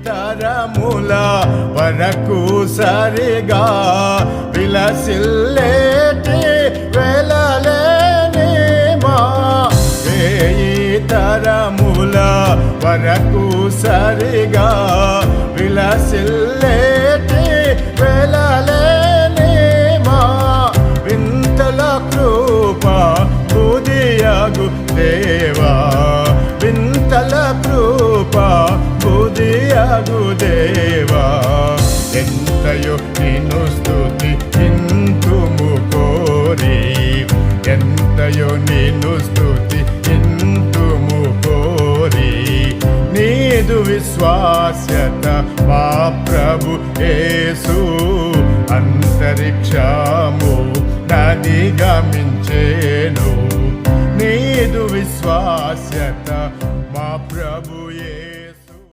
తరముల వరకు సరిగా విలసిల్లేటి వెలలేని మా వేయి తరముల వరకు సరిగా విలసిల్లేటి వెలలేని మా వింతల కృప బుదియగు దేవా వింతల కృప బుదియగు దేవా ఎంతయో నిన్ను స్తుతింతుము కోరి ఎంతయో నిన్ను స్తుతింతుము కోరి నీదు విశ్వాస్యత మా ప్రభు యేసు అంతరిక్షము నది గమించేను నీదు విశ్వాస